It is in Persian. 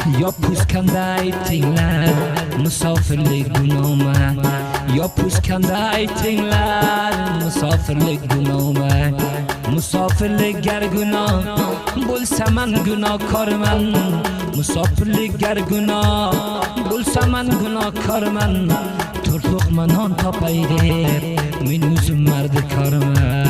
یا پوست کنده ایتینلر مسافرlik گنامه یا پوست کنده ایتینلر مسافرlik گنامه مسافرlik گر گناه بولسا من گناه کار من مسافرlik گر گناه بولسا من گناه کار من ترلوق منان تا پیده من اوزم مرد کار من